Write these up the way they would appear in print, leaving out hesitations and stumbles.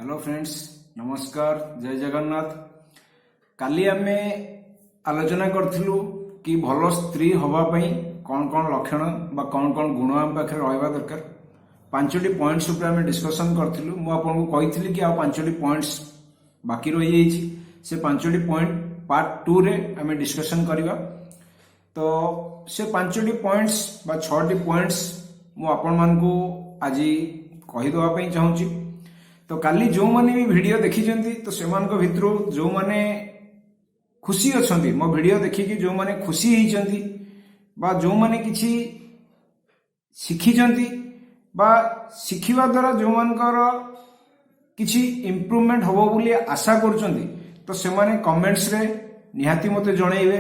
Hello friends, नमस्कार, जय जगन्नाथ। काली आमे आलोचना करथिलु कि भल स्त्री हवा पई कौन कौन लक्षण बा कौन कौन गुण आम पाखे रहिबा दरकार। पांचटी पॉइंट्स ऊपर आमे डिस्कशन करथिलु। मु आपन को कहिथिली कि आ पांचटी पॉइंट्स बाकी रहि जाइछि। से पांचटी पॉइंट पार्ट 2 रे आमे डिस्कशन करिबा। तो से पांचटी पॉइंट्स बा छटी पॉइंट्स मु आपन मान को आज कहि दवा पई चाहूछि। तो काली जो माने भी वीडियो देखी तो से भितर जो माने खुशी अच्छा मो वीडियो देखिकी जो माने खुशी होती बा जो माने किछि शिखी बा शिखिबा द्वारा जो मानकर किछि इम्प्रूवमेंट होबो बोली आशा करछंती तो से माने कमेंट्स रे निहाती मते जणैबे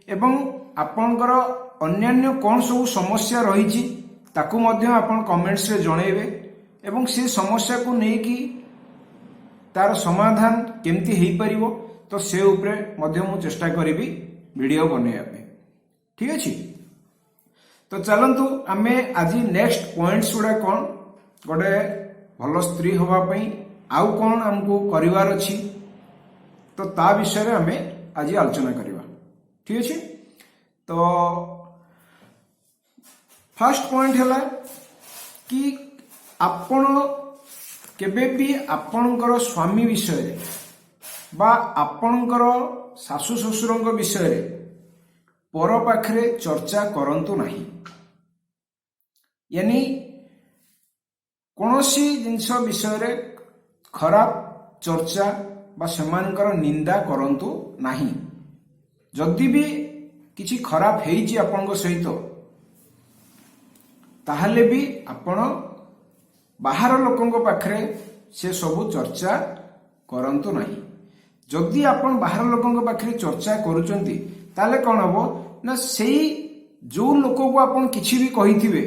एवं आपनकर अन्यान्य कौन सब समस्या रही ताकू मध्य आपन कमेंट्स रे जणैबे एवं से समस्या को लेकिन तार समाधान केमती हो पारिबो तो से उपरे मध्य मु चेष्टा करी वीडियो बनैया पे। ठीक अछि। तो चलंतु आमे आज नेक्स्ट पॉइंट्स गुडा कोन गोटे भल स्त्री होबा पई आउ कोन हमको करिवार अछि तो ता विषय रे आमे आज आलोचना करिवा। ठीक अछि। तो फर्स्ट पॉइंट हैला कि आपण केबे भी आपणकर स्वामी विषय रे बा आपणकर सासु ससुरंग विषय रे पर पाखरे चर्चा करंतु नाही। यानी कोनोसी जिंस विषय रे खराब चर्चा बा सेमानकर निंदा करंतु नाही। जदि भी किछि खराब हेइछि आपणक सहित ताहले भी आपण बाहर लोकों पाखरे से सबु चर्चा करंतु नहीं। जदि आपण बाहर लोकों पाखरे चर्चा करूचंती ताले कौन हबो ना सेई जो लोक को आपण किछि भी कहिथिबे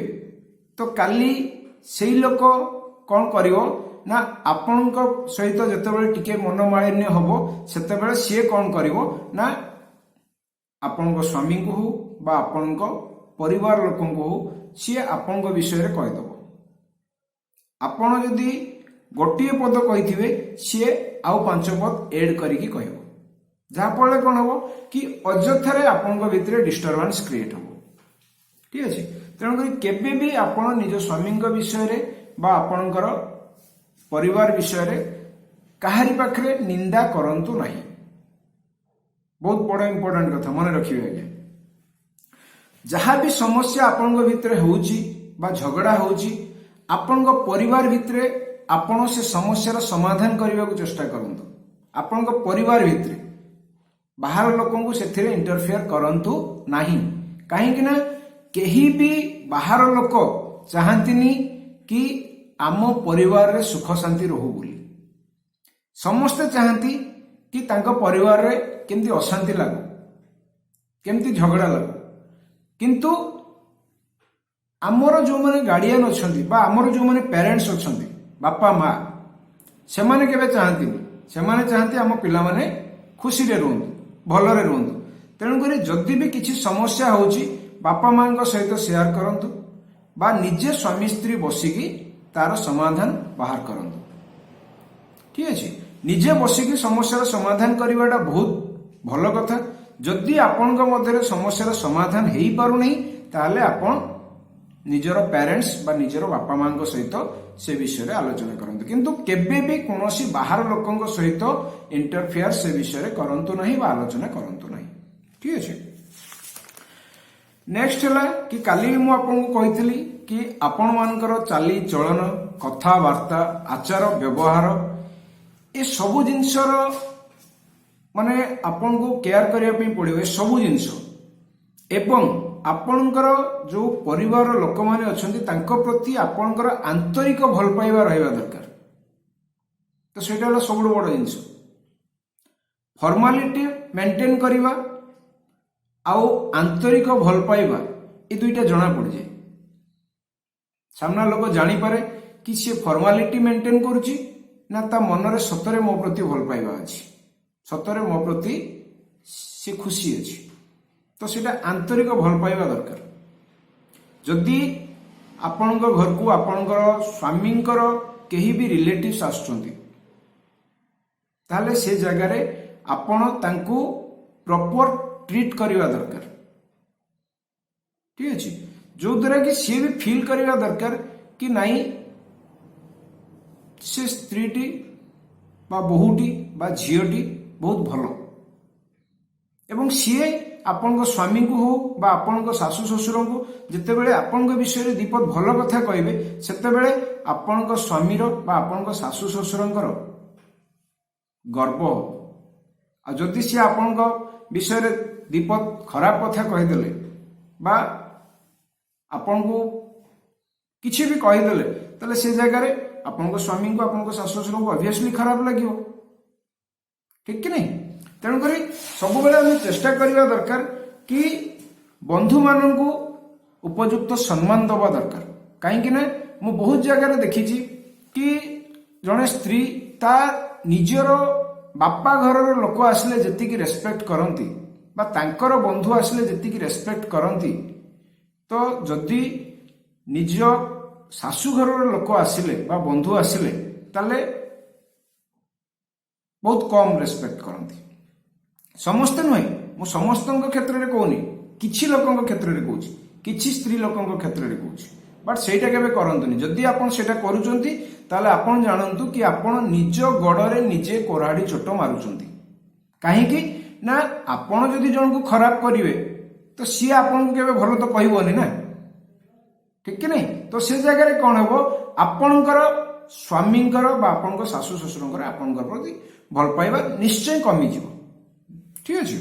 तो काली सेई लोक कौन करिवो ना आपणक सहित जेतेबेले टिके मनोमालिन्य हबो सेतेबेले सिए कौन करिवो ना आपणक स्वामी को हो बा आपणक परिवार लोकों को हो सिए आपणक विषय रे कहि दबो। आपण जदि गोटे पद कही सी आउ 5 पद एड करिकी कहबो जहाँफल कौन हम कि अଯଥାରେ आपण भितर डिस्टर्बेंस क्रिएट हम। ठीक अच्छे। तेणुक केबे भी आपण निज स्वामी विषय रे बा आपणकर परिवार विषय रे काहारी पाखरे निंदा करंतु नहीं। बहुत बड़ इंपोर्टेंट कथा मन रखिबे आज्ञा। जहाँ भी समस्या आपण भितर होउची बा झगड़ा होउची आपण परिवार भितरे आपण से समस्यार समाधान करने को चेष्टा करंतु। आपण परिवार भितरे बाहर लोकों को सेथिरे इंटरफेयर करंतु नाही। काहेकि ना केही भी बाहर लोक चाहंतिनी कि आम परिवार रे सुख शांति रहू बोली। समस्ते चाहती कि तांको परिवार रे केमती अशांति लागू केमती झगड़ा लागू। किंतु आमर जो माने गार्डियन अच्छी बा आमर जो माने पेरेंट्स अच्छी बापा माँ से माने केबे चाहती से माने चाहती आम पिला माने खुशी रे रुहंतु भलरे रुहंतु। तेणुक जदि भी किसी समस्या होची बापा माँ सहित शेयर करंतु बा निजे स्वामी स्त्री बसिकी तार समाधान बाहर करंतु। ठीक अच्छे। निजे बसिकी समस्यार समाधान करवाटा बहुत भल कथा। जदि आपणक मध्य समस्यार समाधान हो पारुनी ताहले आपण निजर पेरेंट्स बा निजर बापा माँ सहित से विषय रे आलोचना करंतु। किंतु केबे भी कोनोसी बाहर लोकों सहित इंटरफेयर से विषय रे करंतु नहीं बा आलोचना करंतु नहीं। ठीक अच्छे। नेक्स्ट है कि काली मु आपन को कहितली कि आपण मानकर चाली चलन कथावार्ता आचार व्यवहार ए सबु जिंसर माने आपन को केयर करिया पे पड़िबे सबु जिंस एवं आपणकर जो परिवार लोक माने अछंती तांको प्रति आपणकर आंतरिक भल पाइबा रहिबा दरकार। तो सेटा होला सबुठ बड़ जिंस। फॉर्मालिटी मेंटेन करिबा आउ आंतरिक भल पाइबा ए दुईटा जना पड़ जाए। सामना लोक जानी पारे कि से फॉर्मालिटी मेंटेन करूची ना ता मन रे सतरे मो प्रति भल पाइबा अछि सतरे मो प्रति से खुशी अछि। तो सेटा आंतरिक भल पाइबा दरकार। जदि आपण घर को आपण स्वामी केही भी रिलेटिव्स आसुचंती ताहले से जगार आपण तांकू प्रॉपर ट्रीट करवा दरकार। ठीक अच्छे, जो द्वारा कि सी भी फील करवा दरकार कि नहीं से स्त्रीटी बा बहुटी बा झीटी बहुत भल एवं सी आपण स्वामी को हो बा आपण शाशु शशुर को जिते बड़े आपण विषय दीपद भल कथा कहे से आपण स्वामीर बा आपण शाशु शशुर गर्व हो। आ जदि सी आपण विषय दीपद खराब कथा कहीदेले बा आपण को किसी भी कहीदेले ताले से जगह आपण स्वामी को आपण शाशु शशुर को ऑब्वियसली खराब लगे। ठीक कि नहीं? तेणुक सब बेले चेष्टा करवा दरकार कि बंधु मान को उपयुक्त सम्मान दबा दरकार। कहीं ना मु बहुत जगह देखी कि जड़े स्त्री ता निजर बापा घर लोक आसिले जेतिकी रेस्पेक्ट करती बा तांकर बंधु आसिले जेतिकी रेस्पेक्ट करती, तो जदि निज शाशु घर लोक आसिले बा बंधु आसिले ताले बहुत कम रेस्पेक्ट करती। समस्ते नुहे, मु समस्त क्षेत्र में कहूनी, किछि लोकंक क्षेत्र में कहूँ, किछि स्त्री लोकंक क्षेत्र में कहूँ, बट सेटा केबे करंतुनी। जदि आपण सेटा करूचंती ताले आपण जानंतु कि आपण निज गड़े निजे कोराड़ी चोट मारुचंती। काहेकि ना आपण जदि जन को खराब करिवे तो सी आपण को केबे भलो तो कहबोनी ना। ठीक कि नहीं? तो से जगह कौन हेबो, आपणकर स्वामींकर बा आपणकर शाशु शशुरंकर आपणकर प्रति भल पाइबा निश्चय कमी जीवो। ठीक अच्छे।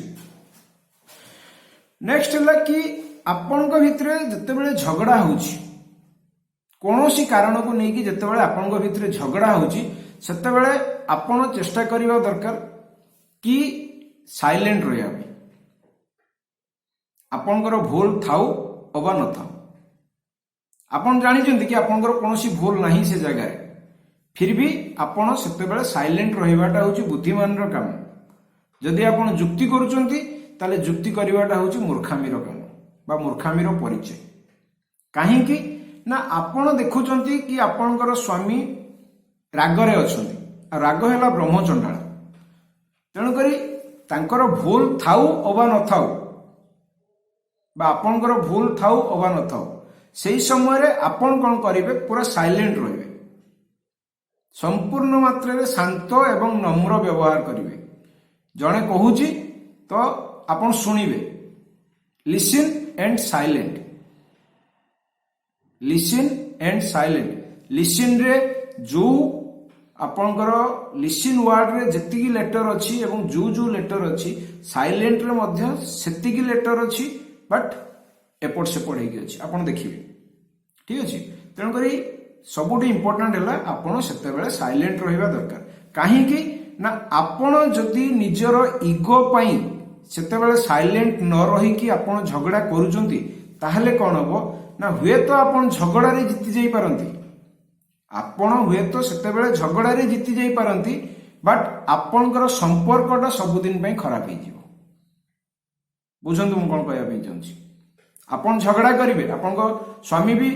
नेक्स्ट है कि आपण भितर जितेबाला झगड़ा होउची, कौनसी कारण को लेकिन जितेबाला आपण भितर झगड़ा होउची सेतेबाला आपण चेष्टा करबा दरकार कि साइलेंट रहिया। आपणकर भूल थाउ अबा न थाउ, आपण जानिचंती कि आपणकर कौनसी भूल नहीं से जगह, फिर भी आपण सेतेबाला साइलेंट रहिबाटा होउची बुद्धिमान रो काम। जदि आपण जुक्ति करूचंती ताले जुक्ति करवाटा होची मूर्खामीर काम बा मूर्खामीर परिचय। काहेकि ना आपण देखुचंती कि आपणकर स्वामी रागरे अछंती, आ राग हैला ब्रह्मचंडाल। तेणु करी तांकर भूल थाउ अबा न थाउ बा आपणकर भूल थाउ अबा न थाउ, सेही समय रे आपण कोन करिवे, पूरा साइलेंट रहिवे, संपूर्ण मात्रा रे शांत एवं नम्र व्यवहार करिवे। जड़े कहूची तो आपण सुनिबे, listen and silent, listen and silent. Listen रे जो आपणकर लिसन वर्ड रे जेतिकी लेटर अछि एवं जो जो लेटर अछि, साइलेंट रे मध्य सेतिकी लेटर अछि, बट एपट सेपट हेकी अछि, आपण देखिबे। ठीक अछि। तेणु करी सबुठी इंपोर्टेंट हैला आपण सेते बेले साइलेंट रहिबा दरकार। काहे कि ना आपण जदि निजर इगो पाई सेतेबेले साइलेंट न रही कि आपण झगड़ा करूचंती ताहले कोन हबो ना, हुए तो आपण झगड़ा रे जीति जाई पारंती, आपण हुए तो सेतेबेले झगड़ा रे जीति जाई पारंती, बट आपणकर संपर्कटा सबुदिन पई खराब हे जिवो। बुझंतु मु कोन कहया पई चाहूची, आपण झगड़ा करिवे, आपणको स्वामी भी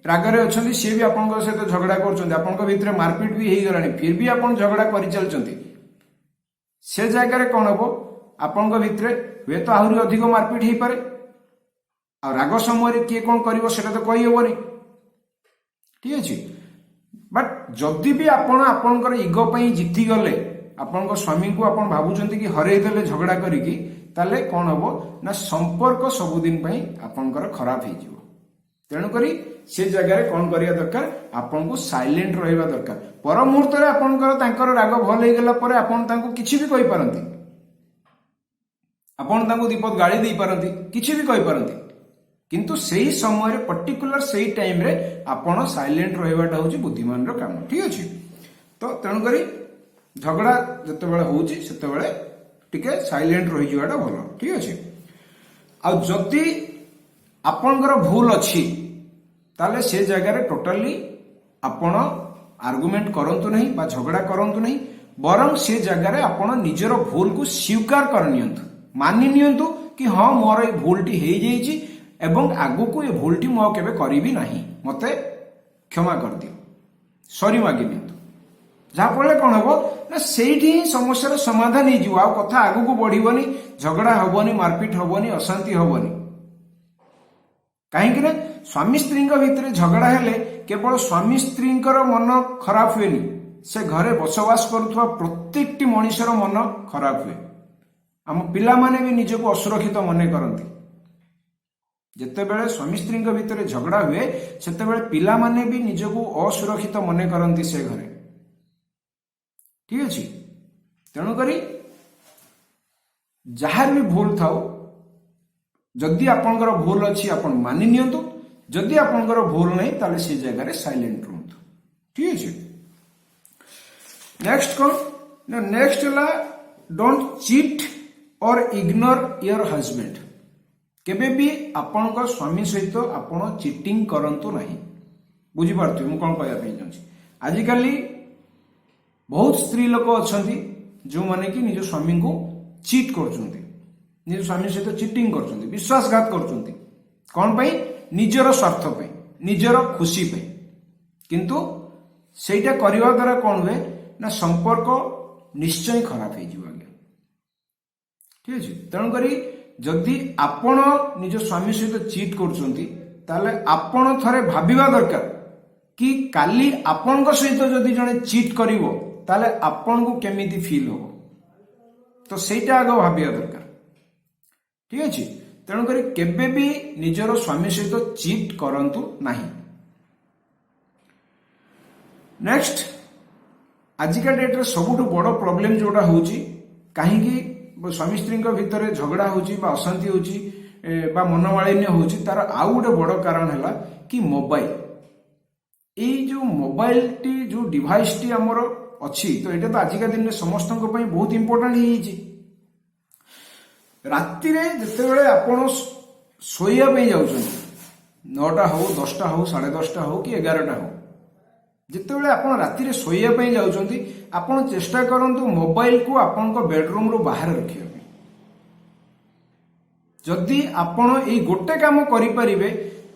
रागरे अछंती, से भी आपणको सहित झगड़ा करछंती, आपणको भितरे मारपीट भी हेई गलानी, फिर भी आपण झगड़ा करि चलछंती, से जगह कौन हम आपण भितर हुए तो आहरी अधिक मारपीट हो पारे। आ राग समय किए कौन कर तो कही हेनी। ठीक अच्छे। बट जदि भी आपणकर इगो पई जीति गले, आपण स्वामी को आपण भावुचंती कि हरईदेले झगड़ा करिकी, ताले कौन हम ना संपर्क सबुदिन पई आपणकर खराब हो जिवो। तेणुकरी से जगह कौन करिया दरकार, आपन को साइलेंट रहिबा दरकार। पर मुहूर्त रे आपणकर तांकर राग भल हे गेला परे आपण तांको किछि भी कहि पारंती, आपण तांको दीपद गाड़ी दे पारंती, किछि भी कहि पारंती, किंतु सेही समय रे पर्टिकुलर सेही टाइम रे आपण साइलेंट रहिबाटा होची बुद्धिमान रो काम। ठीक अछि। तो तेणुकरी झगड़ा जतेबेले होउची सेतेबेले टिके साइलेंट रहि जिवाटा भल। ठीक अछि। आ जति आपणकर भूल अछि ताले से जगह रे टोटली आपण आर्गुमेंट करंतु नहीं बा झगड़ा करंतु नहीं, बरं से जगह रे आपण निजर भूल को स्वीकार कर नियंतु, मानि नियंतु कि हाँ मोर ए भूलटी हे जाइछि एवं आगु को ए भूलटी मो केबे करिबी नाही, मते क्षमा कर दियो, सॉरी मागी नियंतु। ଯାହାଫଳରେ କ'ଣ ହବ ନା ସେଇଠି ହିଁ ସମସ୍ୟାର ସମାଧାନ ହେଇଯିବ, ଆଉ କଥା ଆଗକୁ ବଢିବନି, ଝଗଡା ହବନି, ମାରପିଟ ହବନି, ଅଶାନ୍ତି ହବନି। କାହିଁକି ନା ସ୍ୱାମୀ ସ୍ତ୍ରୀଙ୍କ ଭିତରେ ଝଗଡା ହେଲେ କେବଳ ସ୍ୱାମୀ ସ୍ତ୍ରୀଙ୍କର ମନ ଖରାପ ହୁଏନି, ସେ ଘରେ ବସବାସ କରୁଥିବା ପ୍ରତ୍ୟେକଟି ମଣିଷର ମନ ଖରାପ ହୁଏ। ଆମ ପିଲାମାନେ ବି ନିଜକୁ ଅସୁରକ୍ଷିତ ମନେ କରନ୍ତି। ଯେତେବେଳେ ସ୍ୱାମୀ ସ୍ତ୍ରୀଙ୍କ ଭିତରେ ଝଗଡା ହୁଏ ସେତେବେଳେ ପିଲାମାନେ ବି ନିଜକୁ ଅସୁରକ୍ଷିତ ମନେ କରନ୍ତି ସେ ଘରେ। ଠିକ ଅଛି, ତେଣୁକରି ଯାହାର ବି ଭୁଲ ଥାଉ, ଯଦି ଆପଣଙ୍କର ଭୁଲ ଅଛି ଆପଣ ମାନି ନିଅନ୍ତୁ, ଯଦି ଆପଣଙ୍କର ଭୁଲ ନାହିଁ ତାହେଲେ ସେ ଜାଗାରେ ସାଇଲେଣ୍ଟ ରୁହନ୍ତୁ। ଠିକ ଅଛି, ନେକ୍ସଟ କ'ଣ ନା ନେକ୍ସଟ ହେଲା don't cheat or ignore your husband. କେବେ ବି ଆପଣଙ୍କ ସ୍ୱାମୀ ସହିତ ଆପଣ ଚିଟିଂ କରନ୍ତୁ ନାହିଁ। ବୁଝିପାରୁଥିବେ ମୁଁ କ'ଣ କହିବା ପାଇଁ ଚାହୁଁଛି। ଆଜିକାଲି ବହୁତ ସ୍ତ୍ରୀ ଲୋକ ଅଛନ୍ତି ଯେଉଁମାନେ କି ନିଜ ସ୍ୱାମୀଙ୍କୁ ଚିଟ୍ କରୁଛନ୍ତି, ନିଜ ସ୍ୱାମୀ ସହିତ ଚିଟିଂ କରୁଛନ୍ତି, ବିଶ୍ୱାସଘାତ କରୁଛନ୍ତି। କ'ଣ ପାଇଁ? ନିଜର ସ୍ୱାର୍ଥ ପାଇଁ, ନିଜର ଖୁସି ପାଇଁ। କିନ୍ତୁ ସେଇଟା କରିବା ଦ୍ୱାରା କ'ଣ ହୁଏ ନା ସମ୍ପର୍କ ନିଶ୍ଚୟ ଖରାପ ହେଇଯିବ ଆଜ୍ଞା। ଠିକ ଅଛି, ତେଣୁକରି ଯଦି ଆପଣ ନିଜ ସ୍ୱାମୀ ସହିତ ଚିଟ୍ କରୁଛନ୍ତି ତାହେଲେ ଆପଣ ଥରେ ଭାବିବା ଦରକାର କି କାଲି ଆପଣଙ୍କ ସହିତ ଯଦି ଜଣେ ଚିଟ୍ କରିବ ତାହେଲେ ଆପଣଙ୍କୁ କେମିତି ଫିଲ୍ ହବ, ତ ସେଇଟା ଆଗ ଭାବିବା ଦରକାର। ଠିକ ଅଛି, ତେଣୁକରି କେବେ ବି ନିଜର ସ୍ୱାମୀ ସହିତ ଚିଟ୍ କରନ୍ତୁ ନାହିଁ। ନେକ୍ସଟ, ଆଜିକା ଡେଟ୍ରେ ସବୁଠୁ ବଡ଼ ପ୍ରୋବ୍ଲେମ ଯୋଉଟା ହଉଛି, କାହିଁକି ସ୍ୱାମୀ ସ୍ତ୍ରୀଙ୍କ ଭିତରେ ଝଗଡା ହଉଛି ବା ଅଶାନ୍ତି ହଉଛି ବା ମନମାଳିନ୍ୟ ହଉଛି, ତାର ଆଉ ଗୋଟେ ବଡ଼ କାରଣ ହେଲା କି ମୋବାଇଲ। ଏଇ ଯୋଉ ମୋବାଇଲଟି ଯୋଉ ଡିଭାଇସଟି ଆମର ଅଛି, ତ ଏଇଟା ତ ଆଜିକା ଦିନରେ ସମସ୍ତଙ୍କ ପାଇଁ ବହୁତ ଇମ୍ପୋର୍ଟାଣ୍ଟ ହେଇଯାଇଛି। ରାତିରେ ଯେତେବେଳେ ଆପଣ ଶୋଇବା ପାଇଁ ଯାଉଛନ୍ତି, 9ଟା ହଉ, 10ଟା ହଉ, 10:30 ହଉ କି 11ଟା ହଉ, ଯେତେବେଳେ ଆପଣ ରାତିରେ ଶୋଇବା ପାଇଁ ଯାଉଛନ୍ତି ଆପଣ ଚେଷ୍ଟା କରନ୍ତୁ ମୋବାଇଲକୁ ଆପଣଙ୍କ ବେଡରୁମରୁ ବାହାରେ ରଖିବା ପାଇଁ। ଯଦି ଆପଣ ଏଇ ଗୋଟେ କାମ କରିପାରିବେ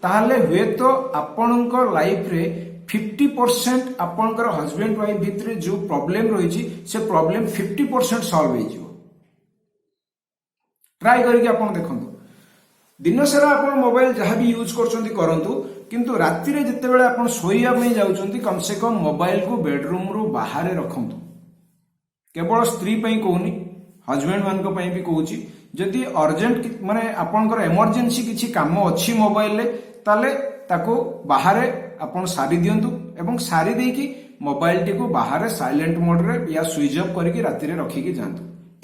ତାହେଲେ ହୁଏତ ଆପଣଙ୍କ ଲାଇଫରେ 50% ଆପଣଙ୍କର ହଜବେଣ୍ଡ ୱାଇଫ ଭିତରେ ଯୋଉ ପ୍ରୋବ୍ଲେମ ରହିଛି ସେ ପ୍ରୋବ୍ଲେମ 50% ସଲ୍ଭ ହେଇଯିବ। ଟ୍ରାଏ କରିକି ଆପଣ ଦେଖନ୍ତୁ। ଦିନସାରା ଆପଣ ମୋବାଇଲ ଯାହା ବି ୟୁଜ କରୁଛନ୍ତି କରନ୍ତୁ, କିନ୍ତୁ ରାତିରେ ଯେତେବେଳେ ଆପଣ ଶୋଇବା ପାଇଁ ଯାଉଛନ୍ତି କମ ସେ କମ ମୋବାଇଲକୁ ବେଡରୁମରୁ ବାହାରେ ରଖନ୍ତୁ। କେବଳ ସ୍ତ୍ରୀ ପାଇଁ କହୁନି, ହଜବେଣ୍ଡ ମାନଙ୍କ ପାଇଁ ବି କହୁଛି। ଯଦି ଅର୍ଜେଣ୍ଟ ମାନେ ଆପଣଙ୍କର ଏମର୍ଜେନ୍ସି କିଛି କାମ ଅଛି ମୋବାଇଲରେ ତାହେଲେ ତାକୁ ବାହାରେ ଆପଣ ସାରି ଦିଅନ୍ତୁ ଏବଂ ସାରି ଦେଇକି ମୋବାଇଲଟିକୁ ବାହାରେ ସାଇଲେଣ୍ଟ ମୋଡରେ ୟା ସୁଇଚ୍ ଅଫ୍ କରିକି ରାତିରେ ରଖିକି ଯାଆନ୍ତୁ।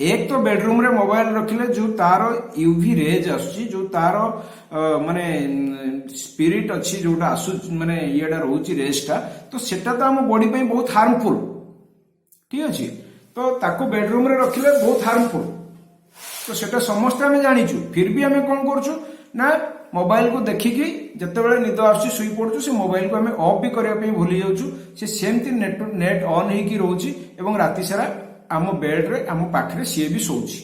ଏକ ତ ବେଡରୁମରେ ମୋବାଇଲ ରଖିଲେ ଯୋଉ ତାର ୟୁଭି ରେଜ୍ ଆସୁଛି, ଯୋଉ ତାର ମାନେ ସ୍ପିରିଟ ଅଛି ଯୋଉଟା ଆସୁଛି, ମାନେ ଇଏଟା ରହୁଛି ରେଜଟା, ତ ସେଟା ତ ଆମ ବଡି ପାଇଁ ବହୁତ ହାର୍ମଫୁଲ। ଠିକ ଅଛି, ତ ତାକୁ ବେଡରୁମରେ ରଖିଲେ ବହୁତ ହାର୍ମଫୁଲ, ତ ସେଟା ସମସ୍ତେ ଆମେ ଜାଣିଛୁ। ଫିର ବି ଆମେ କଣ କରୁଛୁ ନା ମୋବାଇଲକୁ ଦେଖିକି ଯେତେବେଳେ ନିଦ ଆସୁଛି ଶୋଇ ପଡୁଛୁ, ସେ ମୋବାଇଲକୁ ଆମେ ଅଫ୍ ବି କରିବା ପାଇଁ ଭୁଲି ଯାଉଛୁ। ସେ ସେମିତି ନେଟ୍ ଅନ୍ ହେଇକି ରହୁଛି ଏବଂ ରାତି ସାରା ଆମ ବେଡରେ ଆମ ପାଖରେ ସିଏ ବି ଶୋଉଛି।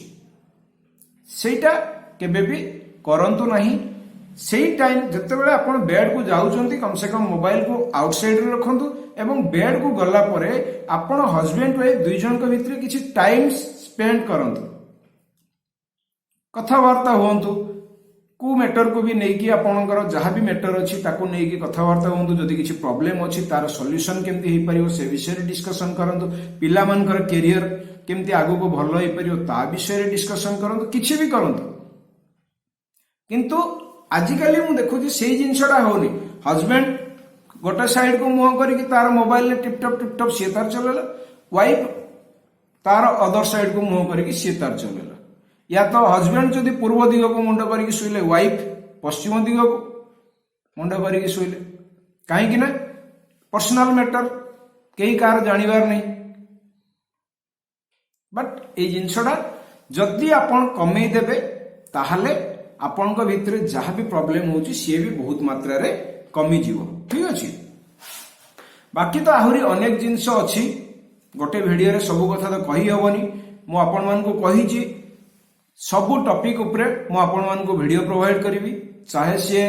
ସେଇଟା କେବେ ବି କରନ୍ତୁ ନାହିଁ। ସେଇ ଟାଇମ ଯେତେବେଳେ ଆପଣ ବେଡକୁ ଯାଉଛନ୍ତି କମ ସେ କମ ମୋବାଇଲକୁ ଆଉଟସାଇଡରେ ରଖନ୍ତୁ ଏବଂ ବେଡକୁ ଗଲା ପରେ ଆପଣ ହଜବେଣ୍ଡ ୱାଇଫ ଦୁଇ ଜଣଙ୍କ ଭିତରେ କିଛି ଟାଇମ ସ୍ପେଣ୍ଡ କରନ୍ତୁ, କଥାବାର୍ତ୍ତା ହୁଅନ୍ତୁ। କୋଉ ମ୍ୟାଟରକୁ ବି ନେଇକି ଆପଣଙ୍କର ଯାହା ବି ମ୍ୟାଟର ଅଛି ତାକୁ ନେଇକି କଥାବାର୍ତ୍ତା ହୁଅନ୍ତୁ। ଯଦି କିଛି ପ୍ରୋବ୍ଲେମ ଅଛି ତାର ସଲ୍ୟୁସନ କେମିତି ହେଇପାରିବ ସେ ବିଷୟରେ ଡିସ୍କସନ କରନ୍ତୁ। ପିଲାମାନଙ୍କର କ୍ୟାରିୟର କେମିତି ଆଗକୁ ଭଲ ହେଇପାରିବ ତା ବିଷୟରେ ଡିସ୍କସନ କରନ୍ତୁ, କିଛି ବି କରନ୍ତୁ। କିନ୍ତୁ ଆଜିକାଲି ମୁଁ ଦେଖୁଛି ସେଇ ଜିନିଷଟା ହଉନି। ହଜବେଣ୍ଡ ଗୋଟେ ସାଇଡକୁ ମୁହଁ କରିକି ତାର ମୋବାଇଲରେ ଟିପଟପ୍ ସିଏ ତାର ଚଲେଇଲା, ୱାଇଫ ତାର ଅଦର ସାଇଡକୁ ମୁହଁ କରିକି ସିଏ ତାର ଚଲେଇଲା। या तो हजबैंड जदि पूर्व दिग को मुंड करके शुले, वाइफ पश्चिम दिग को मुंड करके शुले, कहीं ना पर्सनाल मैटर कई कार जानिबार नहीं। बट ये जिनसटा जदि आपण कमेई देबे ताहले आपनका भितरे जहाँ भी प्रॉब्लम होची सी भी बहुत मात्रा रे कमी जीवो। ठीक अछि, बाकी तो आहुरी अनेक जिनस अछि, गोटे वीडियो रे सब कथा तो कही हबनी। मु आपण मान को कहिची सबु टॉपिक उपरे मु आपण मान को वीडियो प्रोवाइड करिवि, चाहे से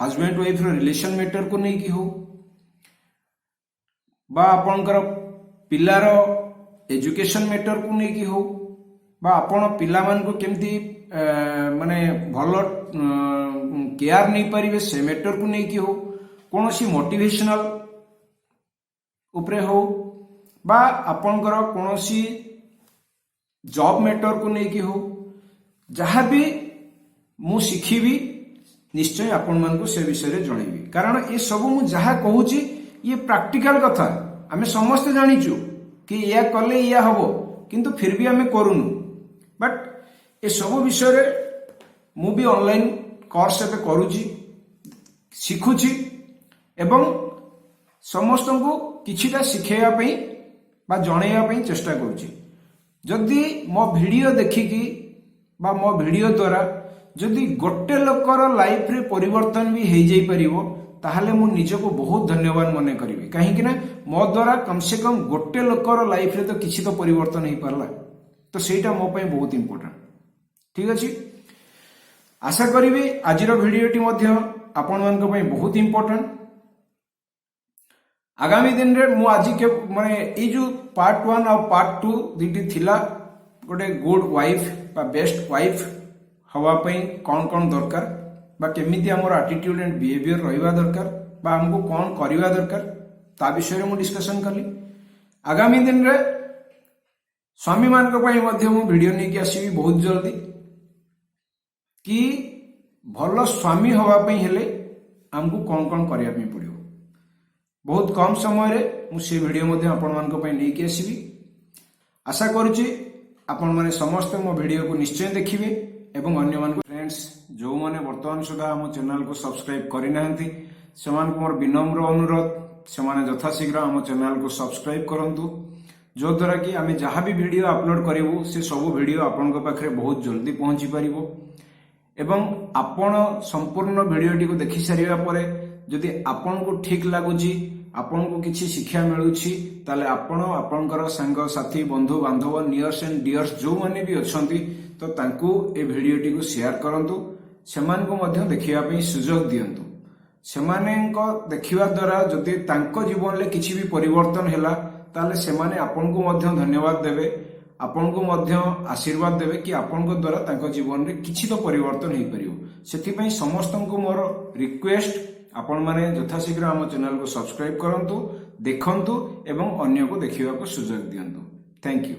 हजबैंड वाइफ रो रिलेशन मैटर को नहीं की हो बा आपनकर पिलार एजुकेशन मैटर को लेकिन हो बा आपण पिला मान को केमती माने भल केयर नहीं पारिबे से मैटर को लेकिन हो कौन सी मोटिवेशनल उपरे हो बा आपणकर कौन सी जॉब मैटर को लेकिन हो जहाँ भी मु शिखिबी निश्चय आपण मान को से विषय जनइबी कारण ये सब मु जहाँ कहूची ये प्रैक्टिकल कथा आमे समस्त जानिचु कि या कले या हबो किंतु फिर भी आमे करूनु बट ये सब विषय मु भी ऑनलाइन कोर्स एबे करूची शिखुची एवं समस्त को किछिटा शिखेया पई बा जणैया पई चेष्टा करूची जदि मो वीडियो देखिकी बा मो वीडियो द्वारा जदि गोटे लोकर लाइफ रे परिवर्तन भी हो जाई परिबो ताहले मु निजको बहुत धन्यवाद मने करिवि काहे ना मो द्वारा कम से कम गोटे लोकर लाइफ रे तो किछि तो परिवर्तन हो पारला तो सेटा मो पई बहुत इंपोर्टेंट ठीक अछि आशा करिवि आजिरो वीडियोटी मध्ये आपण मानक पई बहुत इंपोर्टेंट आगामी दिन रे मु आज के माने ए जो पार्ट 1 और पार्ट 2 दिटी थिला गोटे गुड वाइफ बा बेस्ट वाइफ हवा पई कौन कौन दरकार बा केमिति हमर एटीट्यूड एंड बिहेवियर रहिबा दरकार बा हमको कौन करिवा दरकार ता विषय मु डिस्कशन करली आगामी दिन रे स्वामी मान को पई मध्ये मु वीडियो नै कि आसीबी बहुत जल्दी कि भलो स्वामी हवा पई हेले हमको कौन कौन करिया पई पड़ियो बहुत कम समय रे मु से वीडियो मध्ये आपण मान को पई नै कि आसीबी आशा करूची आपण माने समस्त मो वीडियो को निश्चय देखिबे एवं अन्य मान फ्रेंड्स जो माने वर्तमान सुधा हम चैनल को सब्सक्राइब करि नाहंती समान को मोर विनम्र अनुरोध समान यथाशीघ्र हम चैनल को सब्सक्राइब करंतु जो द्वारा कि आमे जहाँ भी वीडियो अपलोड करिवु से सब वीडियो आपण को पाखरे बहुत जल्दी पहुंची परिबो एवं आपण संपूर्ण वीडियोटी को देखि सारिबा परे जदि आपण को ठीक लागुची आपण को किछि शिक्षा मिलुछि ताले आपण आपणकर संग साथी बंधु बांधव नियर्स एंड डियर्स जो माने भी अछंती तो तांकू ए वीडियोटी को शेयर करंतु सेमान को मध्य देखिबा पई सुजोग दियंतु सेमाने को देखिबा द्वारा जदि तांको जीवन ले किछि भी परिवर्तन हैला ताले सेमाने आपण को मध्य धन्यवाद देबे आपण को मध्य आशीर्वाद देबे कि आपण को द्वारा तांको जीवन रे किछि तो परिवर्तन हेई परियो सेथि पई समस्त को मोर रिक्वेस्ट आपण माने यथाशीघ्र हम चैनल को सब्सक्राइब करंतु देखंतु एवं अन्य को देखिबा को सुजोग दियंतु थैंक यू।